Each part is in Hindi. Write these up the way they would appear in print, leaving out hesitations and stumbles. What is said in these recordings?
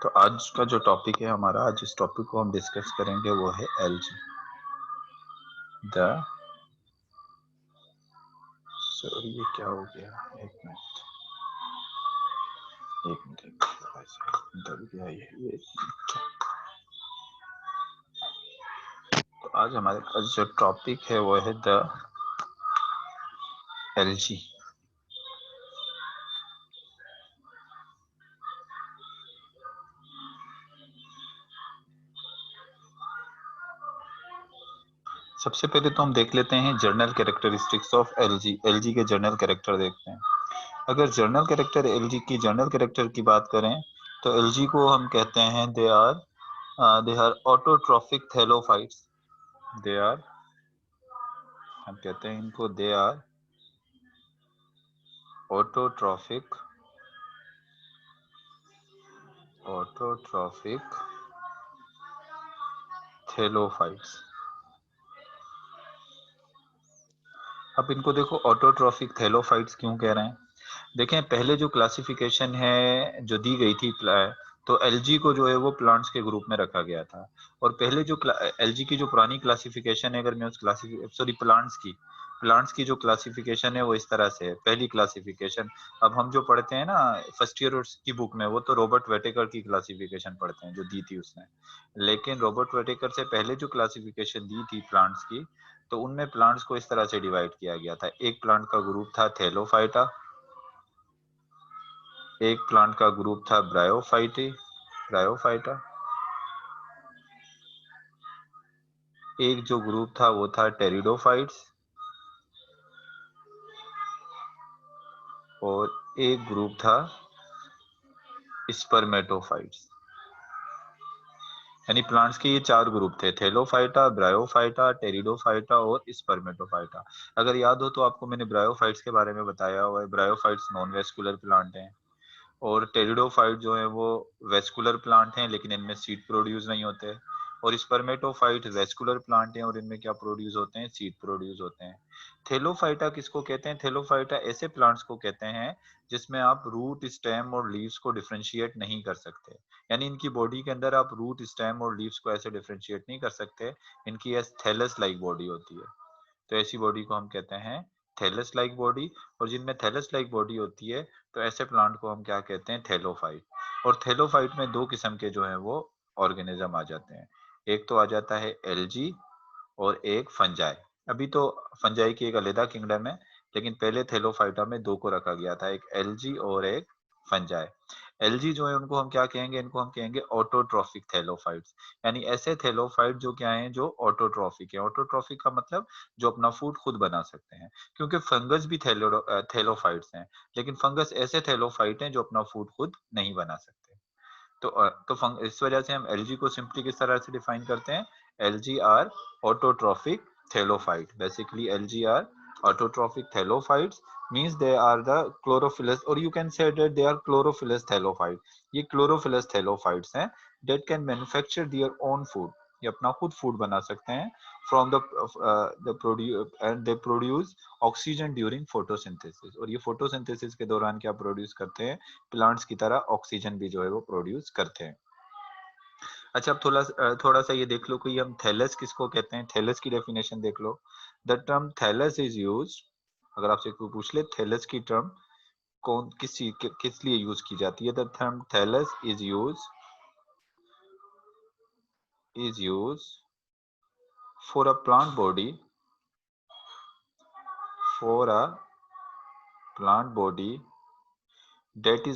तो आज का जो टॉपिक है हमारा, आज इस टॉपिक को हम डिस्कस करेंगे वो है एलजी द सॉरी ये क्या हो गया, एक मिनट दब गया ये। तो आज हमारे पास जो टॉपिक है वो है द एलजी। सबसे पहले तो हम देख लेते हैं general characteristics of algae. Algae के जर्नल कैरेक्टर देखते हैं। अगर जर्नल कैरेक्टर एलजी की जर्नल कैरेक्टर की बात करें तो एलजी को हम कहते हैं they are autotrophic thallophytes. They are, हम कहते हैं इनको दे आर ऑटोट्रॉफिक थैलोफाइट्स। अब इनको देखो, ऑटोट्रॉफिक थैलोफाइट्स क्यों कह रहे हैं? देखें, पहले जो क्लासिफिकेशन है जो दी गई थी, तो एलजी को जो है वो प्लांट्स के ग्रुप में रखा गया था। और पहले जो एलजी की जो पुरानी क्लासिफिकेशन है, अगर मैं उस प्लांट्स की जो क्लासिफिकेशन है वो इस तरह से है। पहली क्लासिफिकेशन, अब हम जो पढ़ते हैं ना फर्स्ट ईयर की बुक में, वो तो रॉबर्ट वेटेकर की क्लासिफिकेशन पढ़ते हैं जो दी थी उसने। लेकिन रॉबर्ट वेटेकर से पहले जो क्लासिफिकेशन दी थी प्लांट्स की, तो उनमें प्लांट्स को इस तरह से डिवाइड किया गया था। एक प्लांट का ग्रुप था थैलोफाइटा, एक प्लांट का ग्रुप था ब्रायोफाइटा, एक जो ग्रुप था वो था टेरिडोफाइट्स, और एक ग्रुप था स्पर्मेटोफाइट्स। यानी प्लांट्स के ये चार ग्रुप थे, थैलोफाइटा, ब्रायोफाइटा, टेरिडोफाइटा और स्पर्मेटोफाइटा। अगर याद हो तो आपको मैंने ब्रायोफाइट्स के बारे में बताया हुआ है। ब्रायोफाइट्स नॉन वेस्कुलर प्लांट हैं, और टेरिडोफाइट जो है वो वेस्कुलर प्लांट हैं, लेकिन इनमें सीड प्रोड्यूस नहीं होते। और स्पर्मेटोफाइट वेस्कुलर प्लांट हैं, और इनमें क्या प्रोड्यूस होते हैं? सीड प्रोड्यूस होते हैं। थैलोफाइटा किसको कहते हैं? थैलोफाइटा ऐसे प्लांट्स को कहते हैं जिसमें आप रूट, स्टेम और लीव्स को डिफरेंशिएट नहीं कर सकते। यानी इनकी बॉडी के अंदर आप रूट, स्टेम और लीव्स को ऐसे डिफरेंशिएट नहीं कर सकते। इनकी थैलस लाइक बॉडी होती है। तो ऐसी बॉडी को हम कहते हैं थैलस लाइक बॉडी। और जिनमें थैलस लाइक बॉडी होती है तो ऐसे प्लांट को हम क्या कहते हैं? थैलोफाइट। और थैलोफाइट में दो किस्म के जो है वो ऑर्गेनिज्म आ जाते हैं। एक तो आ जाता है एलजी, और एक फंजाई। अभी तो फंजाई की एक अलग किंगडम है, लेकिन पहले थैलोफाइटा में दो को रखा गया था, एक एलजी और एक फंजाई। एलजी जो है उनको हम क्या कहेंगे? इनको हम कहेंगे ऑटोट्रॉफिक थैलोफाइट्स। यानी ऐसे थैलोफाइट जो क्या है, जो ऑटोट्रॉफिक है। ऑटोट्रॉफिक का मतलब जो अपना फूड खुद बना सकते हैं, क्योंकि फंगस भी थैलोफाइट्स हैं, लेकिन फंगस ऐसे थैलोफाइट हैं जो अपना फूड खुद नहीं बना सकते। तो इस वजह से हम एलजी को सिंपली किस तरह से डिफाइन करते हैं? Algae are autotrophic thallophyte. Basically algae are autotrophic thallophytes means they are the chlorophyllous, or you can say that they are chlorophyllous thallophyte। ये chlorophyllous thallophytes हैं that can manufacture their own food। ये अपना खुद फूड बना सकते हैं from the produce, and they produce oxygen during photosynthesis। और ये photosynthesis के दौरान क्या प्रोड्यूस करते हैं? प्लांट्स की तरह ऑक्सीजन भी जो है वो प्रोड्यूस करते हैं। अच्छा, अब थोड़ा सा ये देख लो कि हम थैलस किसको कहते हैं। थैलस की डेफिनेशन देख लो। The term thallus is use, अगर आपसे कोई पूछ ले थैलस की टर्म किस लिए यूज की जाती है, the term thallus is use for a plant body, for a plant body that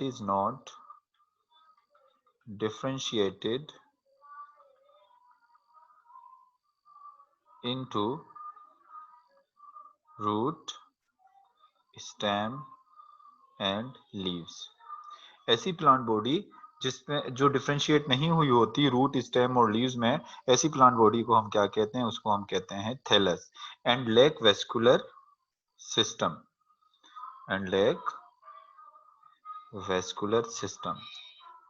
is not differentiated into root, stem and leaves। ऐसी प्लांट बॉडी जिसमें जो डिफरेंशिएट नहीं हुई होती रूट, स्टेम और लीव्स में, ऐसी प्लांट बॉडी को हम क्या कहते हैं? उसको हम कहते हैं thallus. And lack vascular system, and lack vascular system.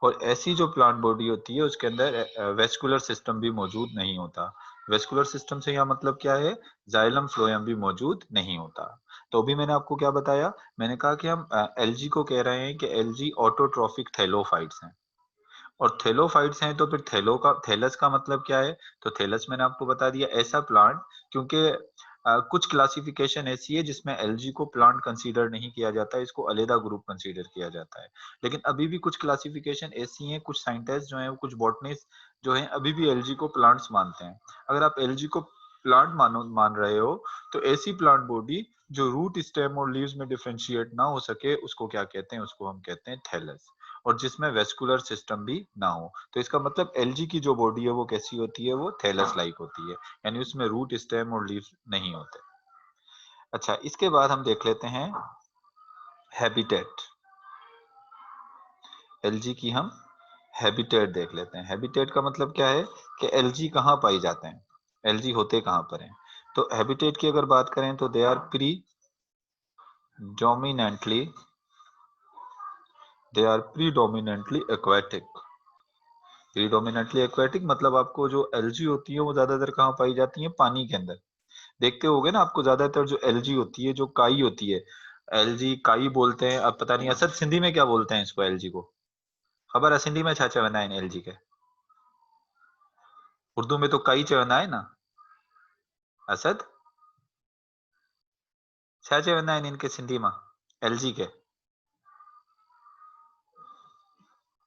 और ऐसी जो प्लांट बॉडी होती है उसके अंदर वेस्कुलर सिस्टम भी मौजूद नहीं होता। वेस्कुलर सिस्टम से यहाँ मतलब क्या है, जाइलम फ्लोएम भी मौजूद नहीं होता। तो अभी मैंने आपको क्या बताया, मैंने कहा कि हम एलजी को कह रहे हैं कि एलजी ऑटोट्रॉफिक थैलोफाइट्स हैं, और थैलोफाइट्स हैं तो फिर थैलस का मतलब क्या है, तो थैलस मैंने आपको बता दिया ऐसा प्लांट, क्योंकि कुछ क्लासिफिकेशन ऐसी है जिसमें एलजी को प्लांट कंसीडर नहीं किया जाता है, इसको अलग ग्रुप कंसीडर किया जाता है। लेकिन अभी भी कुछ क्लासिफिकेशन ऐसी हैं, कुछ साइंटिस्ट जो हैं, कुछ बॉटनिस्ट जो हैं, अभी भी एलजी को प्लांट्स मानते हैं। अगर आप एलजी को प्लांट मान रहे हो, तो ऐसी प्लांट बॉडी जो रूट, स्टेम और लीव्स में डिफरेंशिएट ना हो सके, उसको क्या कहते हैं, उसको हम कहते हैं थैलस, और जिसमें वेस्कुलर सिस्टम भी ना हो। तो इसका मतलब एलजी की जो बॉडी है वो कैसी होती है, वो थैलस लाइक होती है, यानी उसमें रूट, स्टेम और लीफ नहीं होते। अच्छा, इसके बाद हम देख लेते हैं हैबिटेट। एलजी की हम हैबिटेट देख लेते हैं। हैबिटेट का मतलब क्या है कि एलजी कहाँ पाई जाते हैं, एलजी होते कहाँ पर हैं। तो हैबिटेट की अगर बात करें तो they are predominantly aquatic. Predominantly aquatic मतलब आपको जो एलजी होती है वो ज्यादातर कहाँ पाई जाती है, पानी के अंदर। देखते होगे ना आपको, ज्यादातर जो एलजी होती है, जो काई होती है, एलजी काई बोलते हैं। अब पता नहीं असद सिंधी में क्या बोलते हैं इसको, एलजी को खबर है सिंधी में छा चवंदा आहिनि एलजी के? उर्दू में तो काई चवंदा है ना। असद छा चवंदा आहिनि इनके सिंधी में, एलजी के?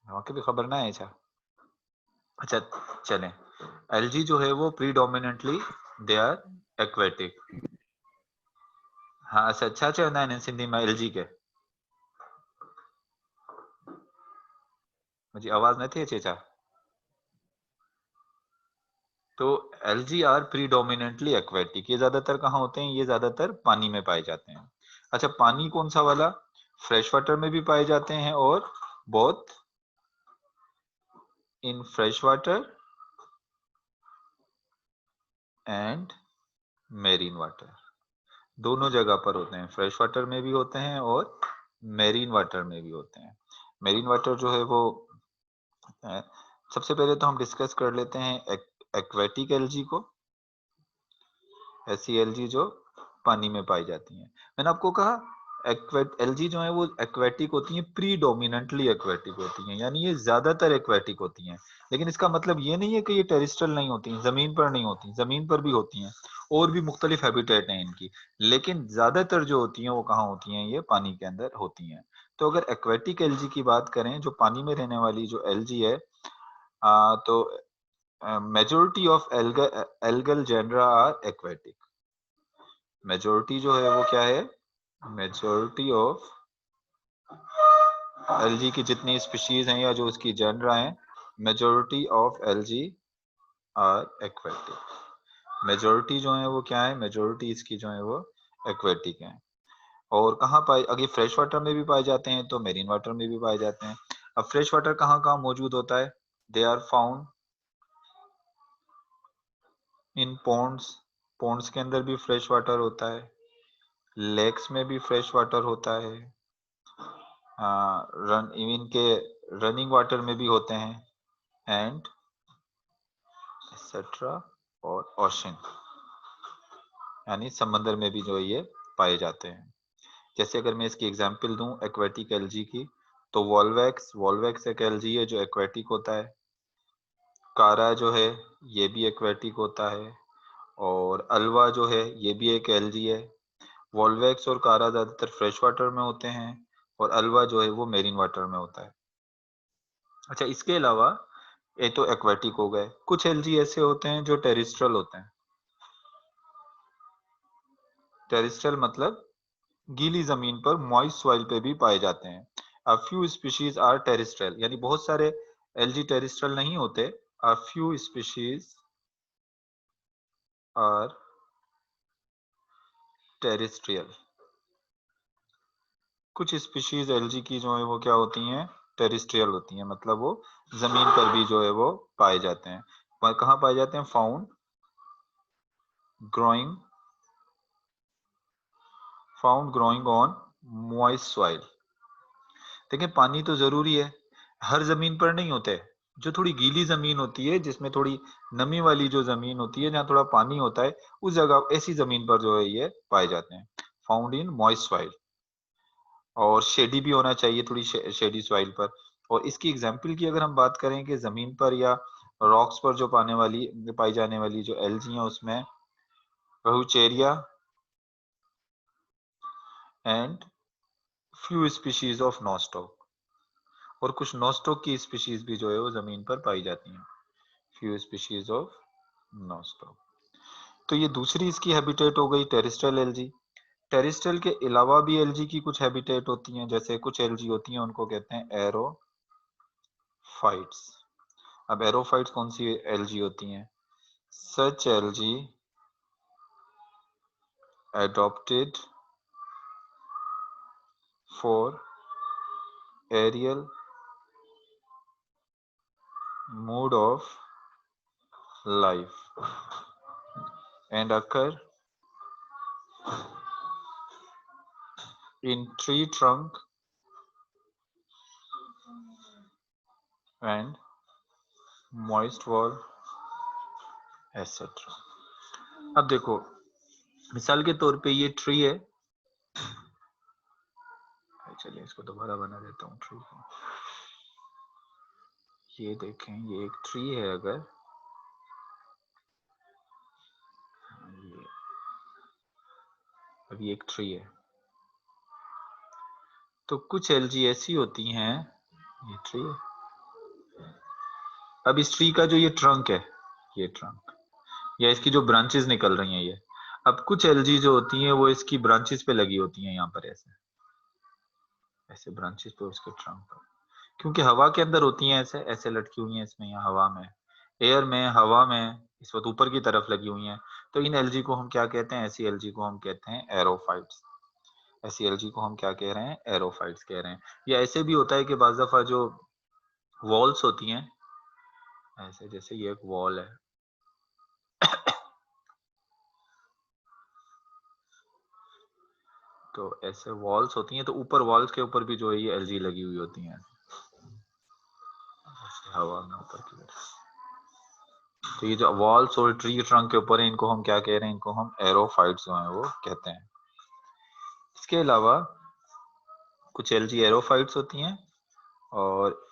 मूंखे भी खबर ना है छा। अच्छा, चलें। एलजी जो है वो प्रीडोमिनेंटली दे आर एक्वेटिक। हाँ असद छा चवंदा आहिनि सिंधी में एलजी के? मुझे आवाज नहीं अचे छा? तो एलजी आर प्रीडोमिनेंटली एक्वेटिक, ये ज्यादातर कहाँ होते हैं, ये ज्यादातर पानी में पाए जाते हैं। अच्छा, पानी कौन सा वाला, फ्रेश वाटर में भी पाए जाते हैं, और both in fresh water and marine water, दोनों जगह पर होते हैं, फ्रेश वाटर में भी होते हैं और मेरीन वाटर में भी होते हैं। मेरीन वाटर जो है वो सबसे पहले तो हम डिस्कस कर लेते हैं एक्वेटिक एलजी को, ऐसी एलजी जो पानी में पाई जाती हैं। मैंने आपको कहा एलजी जो है वो एक्वेटिक होती हैं, प्रीडोमिनेंटली एक्वेटिक होती हैं, यानी ये ज्यादातर एक्वेटिक होती हैं। लेकिन इसका मतलब ये नहीं है कि ये टेरिस्ट्रल नहीं होती, जमीन पर नहीं होती, जमीन पर भी होती हैं, और भी मुख्तलिफ हैबिटेट हैं इनकी। लेकिन ज्यादातर जो होती हैं वो कहाँ होती हैं, ये पानी के अंदर होती हैं। तो अगर एक्वेटिक एलजी की बात करें, जो पानी में रहने वाली जो एलजी है, तो majority of algal genera are aquatic. Majority जो है वो क्या है, मेजोरिटी ऑफ एलजी की जितनी स्पीशीज हैं या जो उसकी जेनरा हैं, majority of algae are aquatic. Majority जो है वो क्या है, मेजोरिटी इसकी जो है वो एक्वेटिक है। और कहाँ पाए, अगर फ्रेश वाटर में भी पाए जाते हैं तो मेरीन वाटर में भी पाए जाते हैं। अब फ्रेश वाटर कहाँ कहाँ मौजूद होता है, they are found in ponds, ponds के अंदर भी फ्रेश वाटर होता है, लेक्स में भी फ्रेश वाटर होता है, रन इवन के रनिंग वाटर में भी होते हैं, एंड एक्सेट्रा, और ओशन यानी समंदर में भी जो ये पाए जाते हैं। जैसे अगर मैं इसकी एग्जांपल दूं एक्वेटिक एल्जी की, तो वॉल्वैक्स, वॉल्वैक्स एक एल्जी है जो एक्वेटिक होता है। कारा जो है ये भी एक्वेटिक होता है, और अल्वा जो है ये भी एक एल्जी है। वॉल्वैक्स और कारा ज्यादातर फ्रेश वाटर में होते हैं, और अल्वा जो है वो मेरीन वाटर में होता है। अच्छा, इसके अलावा ये तो एक्वेटिक हो गए, कुछ एल्जी ऐसे होते हैं जो टेरिस्ट्रल होते हैं। टेरिस्ट्रल मतलब गीली जमीन पर, मॉइस्ट सॉइल पे भी पाए जाते हैं। A few species are terrestrial, यानी बहुत सारे एल्जी टेरिस्ट्रल नहीं होते। A few species are terrestrial, कुछ स्पीशीज एल्जी की जो है वो क्या होती हैं, टेरिस्ट्रियल होती हैं, मतलब वो जमीन पर भी जो है वो पाए जाते हैं। कहाँ पाए जाते हैं, found growing, found growing on moist soil. देखिए पानी तो जरूरी है, हर जमीन पर नहीं होते, जो थोड़ी गीली जमीन होती है, जिसमें थोड़ी नमी वाली जो जमीन होती है, जहाँ थोड़ा पानी होता है, उस जगह ऐसी जमीन पर जो है ये पाए जाते हैं, फाउंड इन मॉइस्ट सॉइल। और शेडी भी होना चाहिए, थोड़ी शेडी सॉइल पर। और इसकी एग्जाम्पल की अगर हम बात करें कि जमीन पर या रॉक्स पर जो पाई जाने वाली जो एल्गी है, उसमें बहुचेरिया and few species of Nostoc, और कुछ नॉस्टॉक की स्पीशीज भी जो है वो जमीन पर पाई जाती हैं, फ्यू स्पीशीज ऑफ नॉस्टॉक। तो ये दूसरी इसकी हैबिटेट हो गई टेरेस्ट्रियल एल्गी। टेरेस्ट्रियल के अलावा भी एल्गी की कुछ हैबिटेट होती हैं, जैसे कुछ एल्गी होती हैं उनको कहते हैं एरोफाइट्स। अब एरोफाइट्स कौन सी एल्गी होती हैं? सच algae adopted for aerial mode of life and occur in tree trunk and moist wall etc. अब देखो, मिसाल के तौर पे ये ट्री है, चलिए इसको दोबारा बना देता हूँ ट्री को। ये देखें, ये एक ट्री है, अगर ये अब ये एक ट्री है, तो कुछ एल्गी ऐसी होती हैं, ये ट्री है, अब इस ट्री का जो ये ट्रंक है, ये ट्रंक या इसकी जो ब्रांचेस निकल रही हैं, ये अब कुछ एल्गी जो होती हैं वो इसकी ब्रांचेस पे लगी होती हैं, यहाँ पर ऐसे ऐसे ब्रांचेस पे उसके ट्रंक पर, क्योंकि हवा के अंदर होती हैं, ऐसे ऐसे लटकी हुई हैं इसमें, यहाँ हवा में, एयर में, हवा में इस वक्त ऊपर की तरफ लगी हुई हैं। तो इन एल्गी को हम क्या कहते हैं? ऐसी एल्गी को हम कहते हैं एरोफाइट्स। ऐसी एल्गी को हम क्या कह रहे हैं? एरोफाइट्स कह रहे हैं। या ऐसे भी होता है कि बाज़ दफा जो वॉल्स होती हैं, ऐसे जैसे ये एक वॉल है, तो ऐसे वॉल्स होती हैं, तो ऊपर वॉल्स के ऊपर भी जो है ये एल्गी लगी हुई होती हैं हवा में ऊपर की तरफ। तो ये जो वॉल्स और ट्री ट्रंक के ऊपर है, इनको हम क्या कह रहे हैं? इनको हम एरोफाइट्स जो हैं वो कहते हैं। इसके अलावा कुछ एल्गी एरोफाइट्स होती हैं, और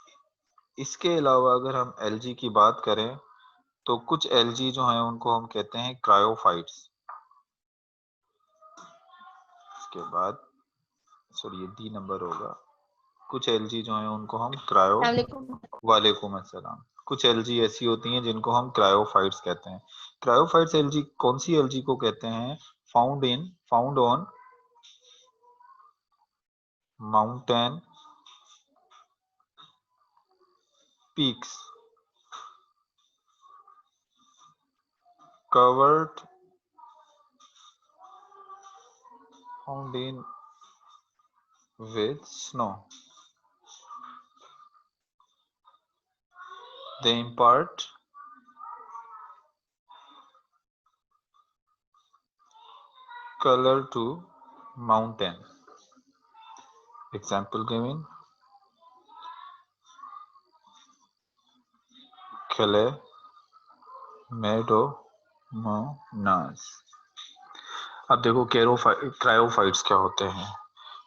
इसके अलावा अगर हम एल्गी की बात करें तो कुछ एल्गी जो हैं उनको हम कहते हैं क्रायोफाइट्स। इसके बाद सॉरी ये डी नंबर होगा। कुछ एल्गी जो हैं उनको हम वालेकुम अस्सलाम। कुछ एल्गी ऐसी होती हैं जिनको हम क्रायोफाइट्स कहते हैं। क्रायोफाइट्स एल्गी कौन सी एल्गी को कहते हैं? Found on mountain peaks covered found in with snow. They impart color to mountain. Example given: Calais, Meadomonas. अब देखो क्रायोफाइट्स क्या होते हैं?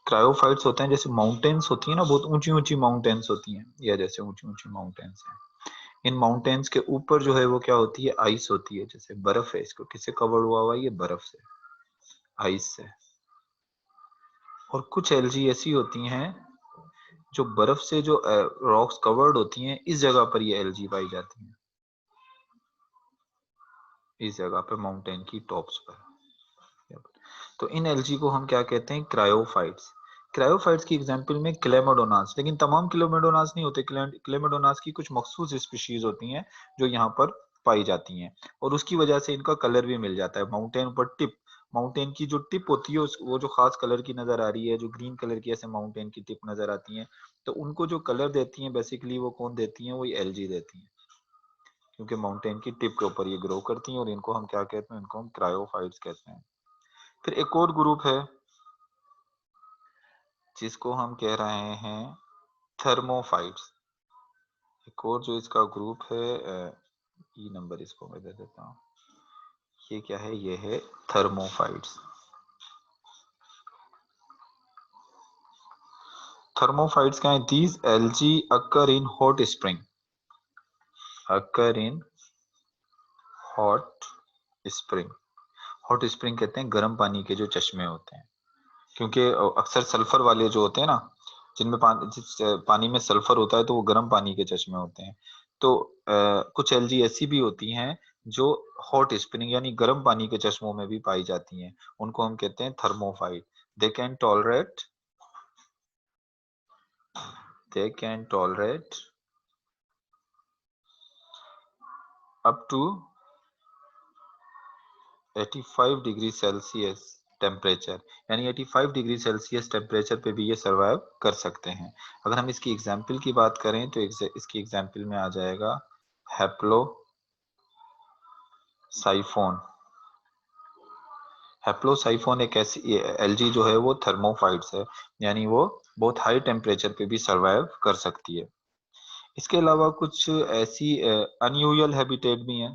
क्रायोफाइट्स होते हैं जैसे माउंटेन्स होती है ना, बहुत ऊंची ऊंची माउंटेन्स होती हैं, या जैसे ऊंची ऊंची माउंटेन्स हैं, इन माउंटेन्स के ऊपर जो है वो क्या होती है? आइस होती है, जैसे बर्फ है, इसको किससे कवर हुआ हुआ है? ये बर्फ से, आइस से। और कुछ एल्गी ऐसी होती हैं जो बर्फ से जो रॉक्स कवर्ड होती हैं, इस जगह पर ये एल्गी पाई जाती हैं, इस जगह पर माउंटेन की टॉप्स पर। तो इन एल्गी को हम क्या कहते हैं? क्रायोफाइट्स। क्रायोफाइट्स की एग्जांपल में क्लेमाडोनास, लेकिन तमाम क्लेमाडोनास नहीं होते। क्लेमाडोनास की कुछ मखसूस स्पीशीज होती हैं जो यहाँ पर पाई जाती हैं, और उसकी वजह से इनका कलर भी मिल जाता है। माउंटेन पर टिप, माउंटेन की जो टिप होती है वो जो खास कलर की नजर आ रही है, जो ग्रीन कलर की ऐसे माउंटेन की टिप नजर आती है, तो उनको जो कलर देती हैं बेसिकली वो कौन देती हैं? वही एल्गी देती हैं, क्योंकि माउंटेन की टिप के ऊपर ये ग्रो करती हैं, और इनको हम क्या कहते हैं? इनको हम क्रायोफाइट्स कहते हैं। फिर एक और ग्रुप है जिसको हम कह रहे हैं थर्मोफाइट्स। एक और जो इसका ग्रुप है, ई नंबर इसको मैं दे देता हूँ, ये क्या है, ये है थर्मोफाइट्स। थर्मोफाइट्स क्या है, these algae occur in hot spring, occur in hot spring. Hot spring कहते हैं गर्म पानी के जो चश्मे होते हैं, क्योंकि अक्सर सल्फर वाले जो होते हैं ना, जिनमें जिस पानी में सल्फर होता है, तो वो गर्म पानी के चश्मे होते हैं। तो कुछ एल्गी ऐसी भी होती हैं जो हॉट स्प्रिंग यानी गर्म पानी के चश्मों में भी पाई जाती हैं, उनको हम कहते हैं thermophyte. They can tolerate they can tolerate up to 85 degree Celsius temperature, यानी 85 डिग्री सेल्सियस टेम्परेचर पे भी ये सरवाइव कर सकते हैं। अगर हम इसकी एग्जाम्पल की बात करें तो इसकी एग्जाम्पल में आ जाएगा हैप्लो साइफोन। हैप्लोसाइफोन एक ऐसी एल्गी जो है वो थर्मोफाइट्स है, यानी वो बहुत हाई टेम्परेचर पे भी सरवाइव कर सकती है। इसके अलावा कुछ ऐसी अनयूजुअल हैबिटेट भी हैं,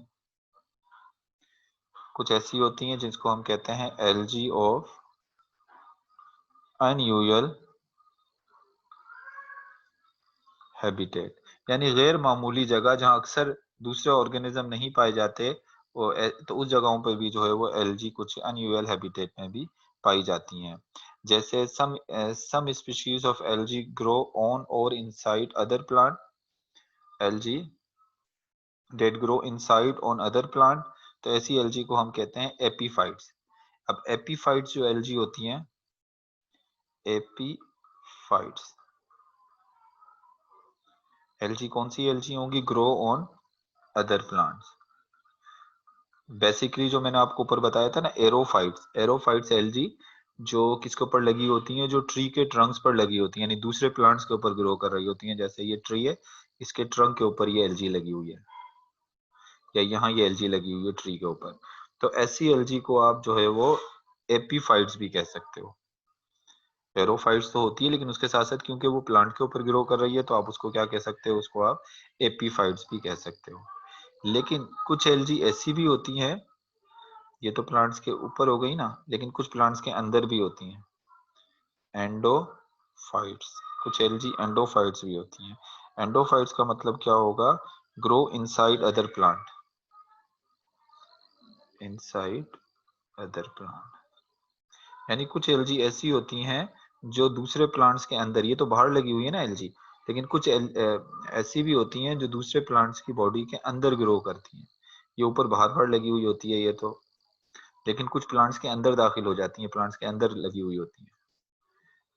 कुछ ऐसी होती हैं जिसको हम कहते हैं एल्गी ऑफ अनयूजुअल हैबिटेट, यानी गैर मामूली जगह जहां अक्सर दूसरे ऑर्गेनिज्म नहीं पाए जाते, तो उस जगहों पर भी जो है वो एल्गी कुछ अनयूजुअल हैबिटेट में भी पाई जाती हैं। जैसे some species of algae grow on और inside other plant, algae that grow inside on other plant, तो ऐसी एल्गी को हम कहते हैं एपीफाइट्स। अब एपीफाइट्स जो एल्गी होती हैं, एपीफाइट्स एल्गी कौन सी एल्गी होंगी, grow on other plants. Basically जो मैंने आपको ऊपर बताया था ना, एरोफाइट्स एल्गी जो किसके ऊपर लगी होती हैं, जो ट्री के ट्रंक्स पर लगी होती हैं, यानी दूसरे प्लांट्स के ऊपर ग्रो कर रही होती हैं। जैसे ये ट्री है, इसके ट्रंक के ऊपर ये एल्गी लगी हुई है, या यहाँ ये एल्गी लगी हुई है ट्री के ऊपर। तो ऐसी एल्गी को आप जो है वो एपीफाइट्स भी कह सकते हो। एरोफाइट्स तो होती है, लेकिन उसके साथ साथ क्योंकि वो प्लांट के ऊपर ग्रो कर रही है, तो आप उसको क्या कह सकते हो, उसको आप एपीफाइट्स भी कह सकते हो। लेकिन कुछ एल्गी ऐसी भी होती हैं, ये तो प्लांट्स के ऊपर हो गई ना, लेकिन कुछ प्लांट्स के अंदर भी होती हैं, एंडोफाइट्स। कुछ एल्गी एंडोफाइट्स भी होती हैं। एंडोफाइट्स का मतलब क्या होगा, grow inside other plant, inside other plant, यानी कुछ एल्गी ऐसी होती हैं जो दूसरे प्लांट्स के अंदर, ये तो बाहर लगी हुई है ना एल्गी, लेकिन कुछ ऐसी भी होती हैं जो दूसरे प्लांट्स की बॉडी के अंदर ग्रो करती हैं। ये ऊपर बाहर बाहर लगी हुई होती है ये तो, लेकिन कुछ प्लांट्स के अंदर दाखिल हो जाती हैं, प्लांट्स के अंदर लगी हुई होती हैं।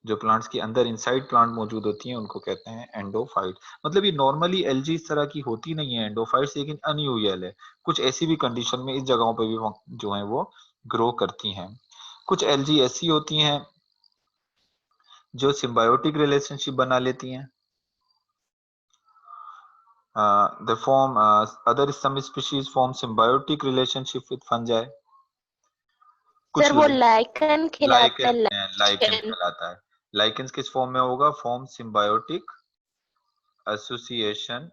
जो प्लांट्स के अंदर इनसाइड प्लांट मौजूद होती हैं उनको कहते हैं एंडोफाइट। मतलब ये नॉर्मली एल्गी इस तरह की होती नहीं है एंडोफाइट्स, लेकिन अनयूजुअल है। कुछ ऐसी भी कंडीशन में इस जगहों पे भी जो है वो ग्रो करती हैं। कुछ एल्गी ऐसी होती हैं जो सिम्बायोटिक रिलेशनशिप बना लेती हैं। They form other some species form symbiotic relationship with fungi. Sir कुछ वो लाइकन खिलाता है, लाइकेंस लाइकन। कहलाता है। लाइकेंस किस फॉर्म में होगा, form symbiotic association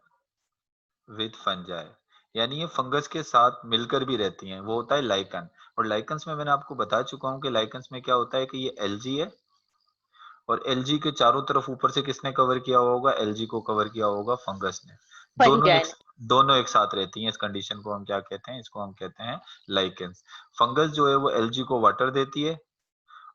with fungi, यानी ये फंगस के साथ मिलकर भी रहती हैं, वो होता है लाइकन। और लाइकन्स में मैंने आपको बता चुका हूँ कि लाइकन्स में क्या होता है कि ये एल्गी है, और एल्गी के चारों तरफ ऊपर से किसने कवर किया हुआ होगा, एल्गी को कवर किया होगा फंगस ने। फंजाई। दोनों एक साथ रहती हैं। इस कंडीशन को हम क्या कहते हैं, इसको हम कहते हैं लाइकेंस। फंगस जो है वो एल्गी को वाटर देती है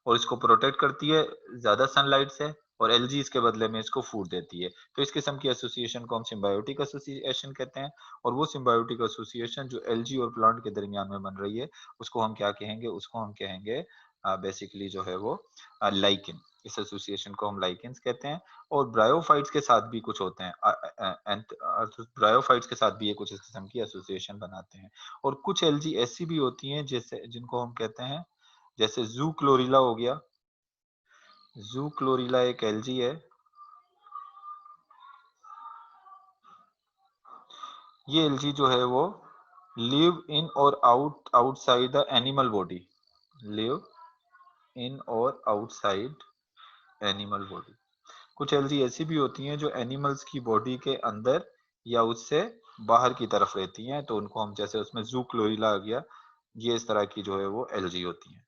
और इसको प्रोटेक्ट करती है ज्यादा सनलाइट से, और एल्गी इसके बदले में इसको फूड देती है। तो इस किस्म की एसोसिएशन को हम सिम्बायोटिक एसोसिएशन कहते हैं। और वो सिम्बायोटिक एसोसिएशन जो एल्गी और प्लांट के दरमियान में बन रही है, उसको हम क्या कहेंगे, उसको हम कहेंगे बेसिकली जो है वो लाइकिन। इस एसोसिएशन को हम लाइकेंस कहते हैं। और ब्रायोफाइट्स के साथ भी कुछ होते हैं, ब्रायोफाइट्स के साथ भी ये कुछ इस किस्म की एसोसिएशन बनाते हैं। और कुछ एल्गी ऐसी भी होती हैं जैसे जिनको हम कहते हैं, जैसे जू क्लोरिला हो गया। जू क्लोरिला एक एल्गी है, ये एल्गी जो है वो लिव इन और outside the animal body, live in और आउटसाइड एनिमल बॉडी। कुछ एल्गी ऐसी भी होती हैं जो एनिमल्स की बॉडी के अंदर या उससे बाहर की तरफ रहती हैं, तो उनको हम जैसे उसमें ज़ूक्लोइला आ गया, ये इस तरह की जो है वो एल्गी होती हैं।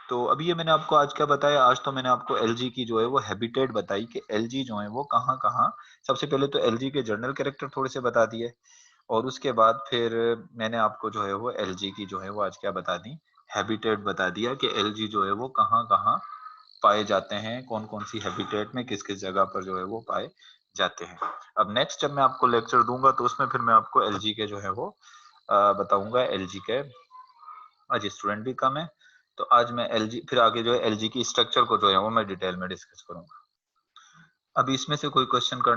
तो अभी ये मैंने आपको आज क्या बताया, आज तो मैंने आपको एल्गी की जो है वो हैबिटेट बताई कि एल्गी जो है वो कहाँ-कहाँ, सबसे पहले तो एल्गी के जर्नल कैरेक्टर थोड़े से बता दिए और उसके बाद फिर मैंने आपको जो है वो एल्गी की जो है वो आज क्या बता दी, हैबिटेट बता दिया कि एल्गी जो है वो कहाँ-कहाँ पाए जाते हैं, कौन-कौन सी हैबिटेट में किस-किस जगह पर जो है वो पाए जाते हैं। अब नेक्स्ट जब मैं आपको लेक्चर दूँगा तो उसमें फिर मैं आपको एल्गी के जो है वो बताऊँगा। एल्गी के आज स्टूडेंट भी कम है, तो आज मैं एल्गी फिर आगे जो है एल्गी की स्ट्रक्चर को जो है वो मैं डिटेल में डिस्कस करूँगा। अभी इसमें से कोई क्वेश्चन कर